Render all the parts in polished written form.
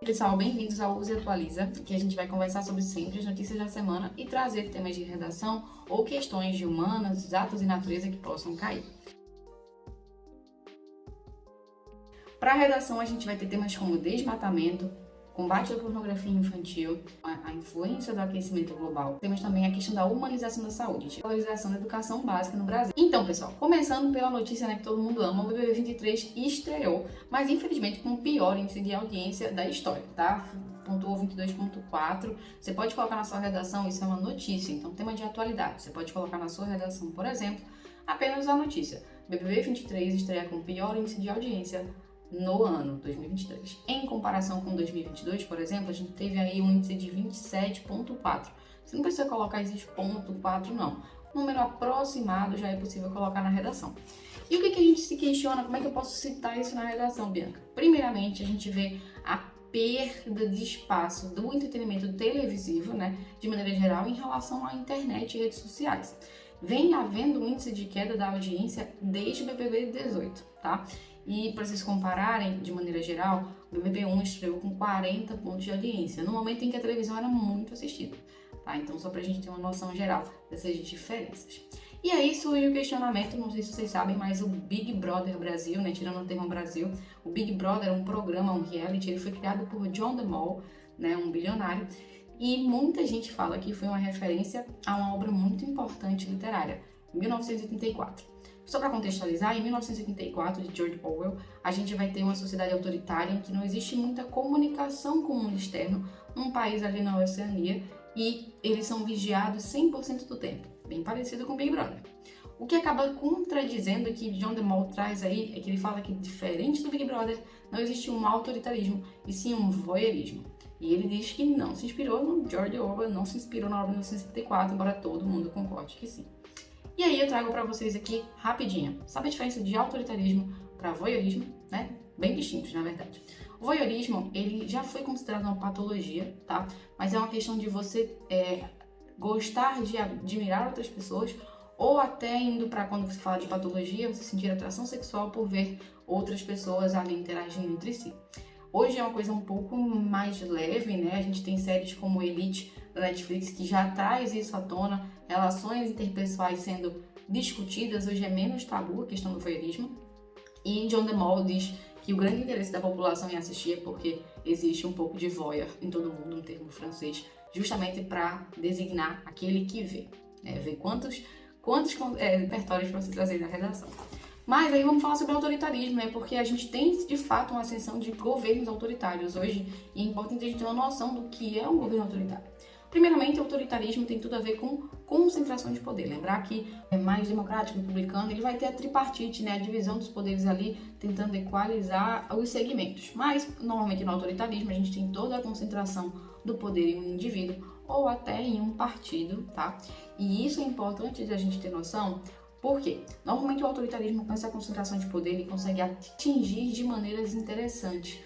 Pessoal, bem-vindos ao Use e Atualiza, que a gente vai conversar sobre sempre as notícias da semana e trazer temas de redação ou questões de humanas, atos e natureza que possam cair. Para a redação, a gente vai ter temas como desmatamento, combate à pornografia infantil, a influência do aquecimento global. Temos também a questão da humanização da saúde, a valorização da educação básica no Brasil. Então, pessoal, começando pela notícia, que todo mundo ama, o BBB 23 estreou, mas infelizmente com o pior índice de audiência da história, tá? Pontuou 22,4. Você pode colocar na sua redação, isso é uma notícia, então tema de atualidade. Você pode colocar na sua redação, por exemplo, apenas a notícia. BBB 23 estreia com o pior índice de audiência no ano 2023. Em comparação com 2022, por exemplo, a gente teve aí um índice de 27,4. Você não precisa colocar esses 0,4 não. Número aproximado já é possível colocar na redação. E o que a gente se questiona, como é que eu posso citar isso na redação, Bianca? Primeiramente, a gente vê a perda de espaço do entretenimento televisivo, de maneira geral, em relação à internet e redes sociais. Vem havendo um índice de queda da audiência desde o BBB 18, tá? E para vocês compararem, de maneira geral, o BBB 1 estreou com 40 pontos de audiência, no momento em que a televisão era muito assistida, tá? Então, só pra gente ter uma noção geral dessas diferenças. E aí surge o questionamento, não sei se vocês sabem, mas o Big Brother Brasil, tirando o termo Brasil, o Big Brother é um programa, um reality, ele foi criado por John DeMol, um bilionário, e muita gente fala que foi uma referência a uma obra muito importante literária, 1984. Só para contextualizar, em 1984, de George Orwell, a gente vai ter uma sociedade autoritária em que não existe muita comunicação com o mundo externo, num país ali na Oceania, e eles são vigiados 100% do tempo, bem parecido com o Big Brother. O que acaba contradizendo que John DeMol traz aí é que ele fala que, diferente do Big Brother, não existe um autoritarismo, e sim um voyeurismo. E ele diz que não se inspirou no George Orwell, não se inspirou na obra de 1984, embora todo mundo concorde que sim. E aí eu trago para vocês aqui rapidinho. Sabe a diferença de autoritarismo para voyeurismo, Bem distintos, na verdade. O voyeurismo, ele já foi considerado uma patologia, tá? Mas é uma questão de você gostar de admirar outras pessoas, ou até indo para, quando você fala de patologia, você sentir atração sexual por ver outras pessoas ali interagindo entre si. Hoje é uma coisa um pouco mais leve, A gente tem séries como Elite da Netflix que já traz isso à tona, relações interpessoais sendo discutidas, hoje é menos tabu a questão do voyeurismo. E John DeMol diz que o grande interesse da população em assistir é porque existe um pouco de voyeur em todo mundo, um termo francês, justamente para designar aquele que vê, ver quantos repertórios para você trazer na redação. Mas aí vamos falar sobre autoritarismo, porque a gente tem de fato uma ascensão de governos autoritários hoje, e é importante a gente ter uma noção do que é um governo autoritário. Primeiramente, o autoritarismo tem tudo a ver com concentração de poder. Lembrar que é mais democrático, republicano, ele vai ter a tripartite, a divisão dos poderes ali, tentando equalizar os segmentos. Mas, normalmente, no autoritarismo, a gente tem toda a concentração do poder em um indivíduo ou até em um partido, tá? E isso é importante a gente ter noção, porque normalmente o autoritarismo, com essa concentração de poder, ele consegue atingir de maneiras interessantes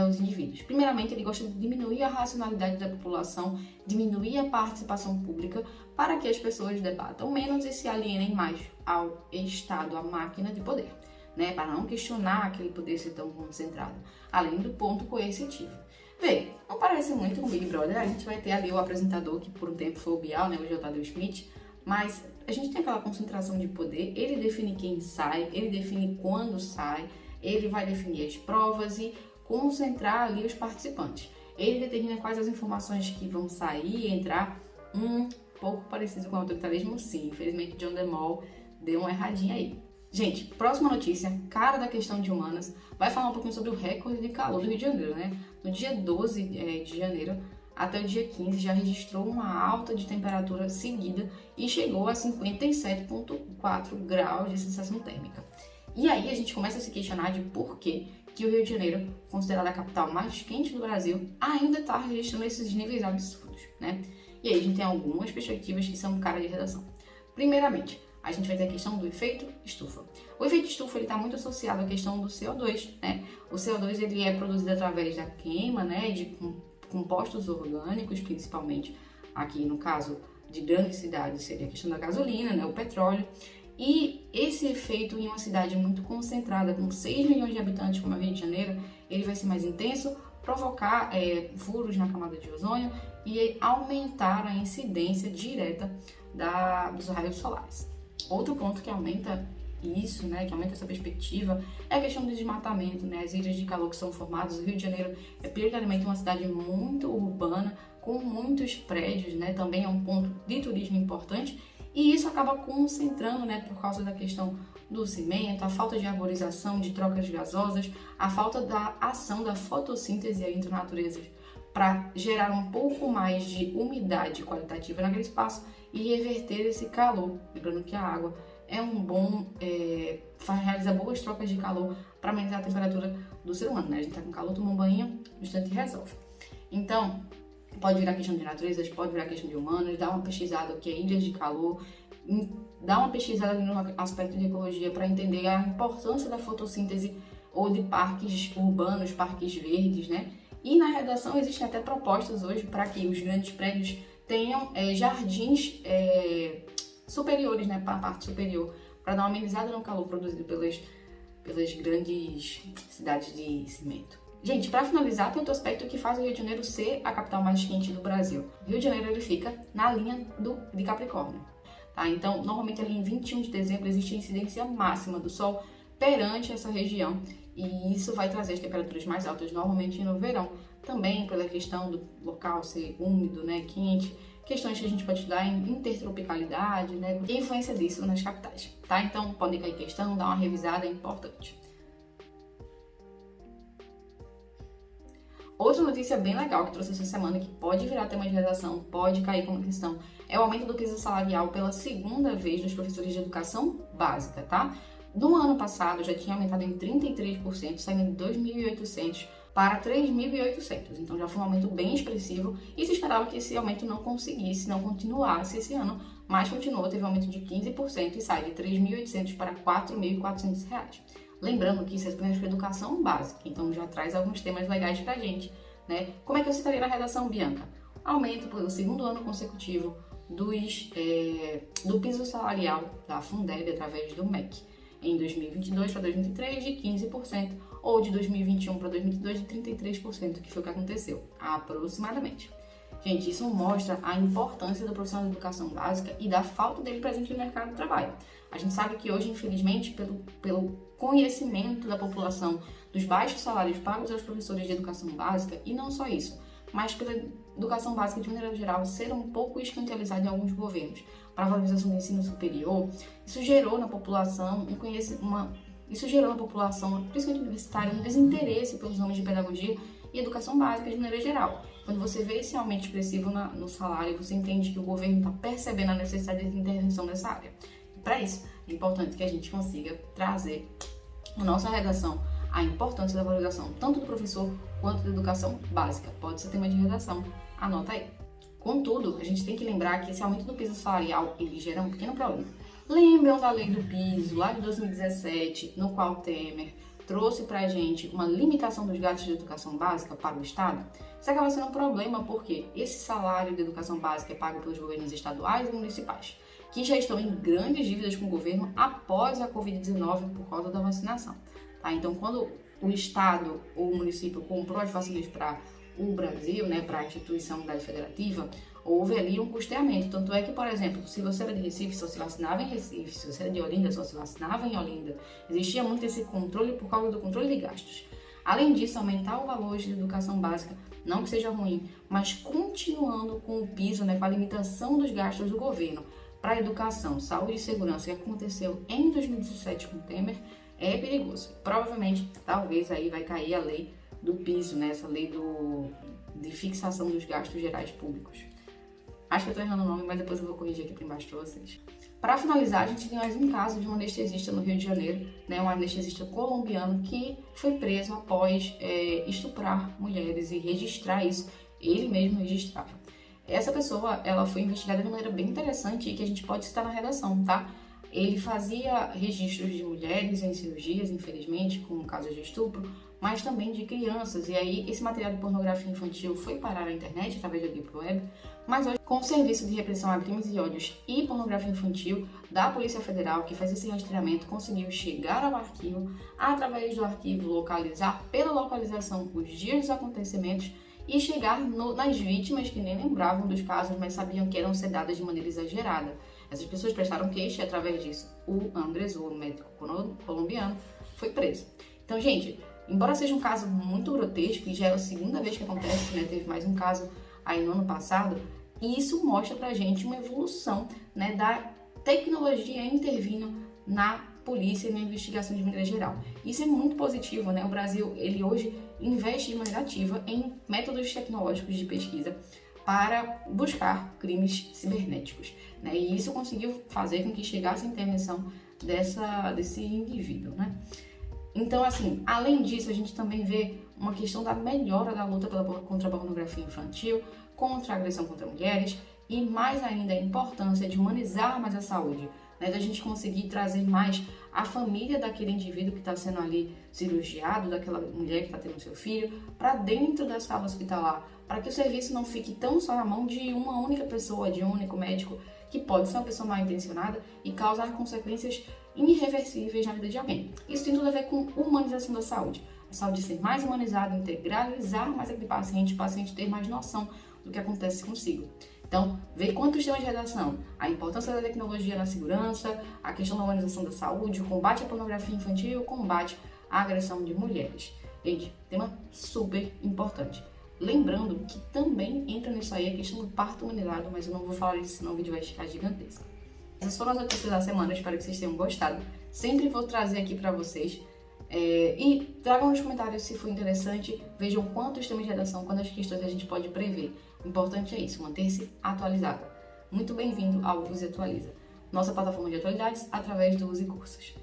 os indivíduos. Primeiramente, ele gosta de diminuir a racionalidade da população, diminuir a participação pública, para que as pessoas debatam menos e se alienem mais ao Estado, à máquina de poder, para não questionar aquele poder ser tão concentrado, além do ponto coercitivo. Vê, não parece muito com o Big Brother, a gente vai ter ali o apresentador, que por um tempo foi o Bial, o J.D. Smith, mas a gente tem aquela concentração de poder, ele define quem sai, ele define quando sai, ele vai definir as provas e concentrar ali os participantes. Ele determina quais as informações que vão sair e entrar, um pouco parecido com o autoritarismo, sim. Infelizmente, John DeMol deu uma erradinha aí. Gente, próxima notícia, cara da questão de humanas, vai falar um pouquinho sobre o recorde de calor do Rio de Janeiro, No dia 12 de janeiro até o dia 15 já registrou uma alta de temperatura seguida e chegou a 57,4 graus de sensação térmica. E aí a gente começa a se questionar de por que o Rio de Janeiro, considerada a capital mais quente do Brasil, ainda está registrando esses níveis absurdos, E aí a gente tem algumas perspectivas que são cara de redação. Primeiramente, a gente vai ter a questão do efeito estufa. O efeito estufa está muito associado à questão do CO2, O CO2 ele é produzido através da queima, de compostos orgânicos, principalmente aqui no caso de grandes cidades seria a questão da gasolina, o petróleo. E esse efeito em uma cidade muito concentrada, com 6 milhões de habitantes como é o Rio de Janeiro, ele vai ser mais intenso provocar furos na camada de ozônio e aumentar a incidência direta dos raios solares. Outro ponto que aumenta isso, né, que aumenta essa perspectiva, é a questão do desmatamento, né, as ilhas de calor que são formadas. O Rio de Janeiro é prioritariamente uma cidade muito urbana, com muitos prédios, né, também é um ponto de turismo importante, e isso acaba concentrando, né, por causa da questão do cimento, a falta de arborização, de trocas gasosas, a falta da ação da fotossíntese aí entre a natureza para gerar um pouco mais de umidade qualitativa naquele espaço e reverter esse calor. Lembrando que a água é um bom, realiza boas trocas de calor para amenizar a temperatura do ser humano, né? A gente tá com calor, toma um banho, no instante resolve. Então, pode virar questão de naturezas, pode virar questão de humanos, dá uma pesquisada o que é ilhas de calor, dá uma pesquisada no aspecto de ecologia para entender a importância da fotossíntese ou de parques urbanos, parques verdes, né? E na redação existem até propostas hoje para que os grandes prédios tenham jardins superiores, né, para a parte superior, para dar uma amenizada no calor produzido pelas grandes cidades de cimento. Gente, para finalizar, tem outro aspecto que faz o Rio de Janeiro ser a capital mais quente do Brasil. O Rio de Janeiro ele fica na linha de Capricórnio, tá? Então, normalmente ali em 21 de dezembro existe a incidência máxima do Sol perante essa região, e isso vai trazer as temperaturas mais altas normalmente no verão, também pela questão do local ser úmido, né, quente, questões que a gente pode estudar em intertropicalidade, né, e a influência disso nas capitais, tá? Então, podem cair questão, dar uma revisada, é importante. Outra notícia bem legal que trouxe essa semana, que pode virar tema de redação, pode cair como questão, é o aumento do piso salarial pela segunda vez dos professores de educação básica, tá? No ano passado já tinha aumentado em 33%, saindo de 2.800 para 3.800. Então já foi um aumento bem expressivo e se esperava que esse aumento não continuasse esse ano, mas continuou, teve um aumento de 15% e sai de 3.800 para 4.400 reais. Lembrando que isso é apenas para educação básica, então já traz alguns temas legais pra gente, né? Como é que eu citaria na redação, Bianca? Aumento pelo segundo ano consecutivo do piso salarial da Fundeb através do MEC. Em 2022 para 2023 de 15%, ou de 2021 para 2022 de 33%, que foi o que aconteceu, aproximadamente. Gente, isso mostra a importância do profissional de educação básica e da falta dele presente no mercado de trabalho. A gente sabe que hoje, infelizmente, pelo conhecimento da população dos baixos salários pagos aos professores de educação básica, e não só isso, mas pela educação básica de maneira geral ser um pouco escantealizada em alguns governos para a valorização do ensino superior, isso gerou na população principalmente universitária, um desinteresse pelos ramos de pedagogia e educação básica de maneira geral. Quando você vê esse aumento expressivo no salário, você entende que o governo está percebendo a necessidade de intervenção nessa área. Para isso, é importante que a gente consiga trazer na nossa redação a importância da valorização tanto do professor quanto da educação básica. Pode ser tema de redação, anota aí. Contudo, a gente tem que lembrar que esse aumento do piso salarial, ele gera um pequeno problema. Lembram da lei do piso, lá de 2017, no qual Temer trouxe pra gente uma limitação dos gastos de educação básica para o Estado? Isso acaba sendo um problema porque esse salário de educação básica é pago pelos governos estaduais e municipais, que já estão em grandes dívidas com o governo após a Covid-19 por causa da vacinação. Tá? Então, quando o Estado ou o município comprou as vacinas para o Brasil, né, para a instituição unidade federativa, houve ali um custeamento. Tanto é que, por exemplo, se você era de Recife, só se vacinava em Recife, se você era de Olinda, só se vacinava em Olinda. Existia muito esse controle por causa do controle de gastos. Além disso, aumentar o valor de educação básica, não que seja ruim, mas continuando com o piso, né, com a limitação dos gastos do governo para a educação, saúde e segurança, que aconteceu em 2017 com o Temer, é perigoso. Provavelmente, talvez aí vai cair a lei do piso, né? Essa lei de fixação dos gastos gerais públicos. Acho que eu tô errando o nome, mas depois eu vou corrigir aqui para embaixo para vocês. Para finalizar, a gente tem mais um caso de um anestesista no Rio de Janeiro, né? Um anestesista colombiano que foi preso após estuprar mulheres e registrar isso. Ele mesmo registrava. Essa pessoa, ela foi investigada de maneira bem interessante e que a gente pode citar na redação, tá? Ele fazia registros de mulheres em cirurgias, infelizmente, com casos de estupro, mas também de crianças. E aí esse material de pornografia infantil foi parar na internet através da Deep Web, mas hoje, com o Serviço de Repressão a Crimes e Ódios e Pornografia Infantil da Polícia Federal, que faz esse rastreamento, conseguiu chegar ao arquivo, através do arquivo localizar pela localização os dias dos acontecimentos e chegar nas vítimas que nem lembravam dos casos, mas sabiam que eram sedadas de maneira exagerada. Essas pessoas prestaram queixa e, através disso, o Andrés, o médico colombiano, foi preso. Então, gente, embora seja um caso muito grotesco, e já é a segunda vez que acontece, né? Teve mais um caso aí no ano passado, e isso mostra pra gente uma evolução, né, da tecnologia intervindo na polícia e na investigação de maneira geral. Isso é muito positivo, né? O Brasil, ele hoje investe de maneira ativa em métodos tecnológicos de pesquisa para buscar crimes cibernéticos, né? E isso conseguiu fazer com que chegasse a intervenção desse indivíduo, né? Então, assim, além disso, a gente também vê uma questão da melhora da luta contra a pornografia infantil, contra a agressão contra mulheres e, mais ainda, a importância de humanizar mais a saúde, né, da gente conseguir trazer mais a família daquele indivíduo que está sendo ali cirurgiado, daquela mulher que está tendo seu filho, para dentro da sala hospitalar, para que o serviço não fique tão só na mão de uma única pessoa, de um único médico, que pode ser uma pessoa mal intencionada e causar consequências irreversíveis na vida de alguém. Isso tem tudo a ver com humanização da saúde. A saúde ser mais humanizada, integralizar mais aquele paciente, o paciente ter mais noção do que acontece consigo. Então, ver quantos temas de redação, a importância da tecnologia na segurança, a questão da humanização da saúde, o combate à pornografia infantil, o combate à agressão de mulheres. Gente, tema super importante. Lembrando que também entra nisso aí a questão do parto humanizado, mas eu não vou falar isso, senão o vídeo vai ficar gigantesco. Essas foram as notícias da semana, espero que vocês tenham gostado. Sempre vou trazer aqui pra vocês. E tragam nos comentários se foi interessante, vejam quantos temas de redação, quantas questões a gente pode prever. O importante é isso, manter-se atualizado. Muito bem-vindo ao Use Atualiza, nossa plataforma de atualidades através do Use Cursos.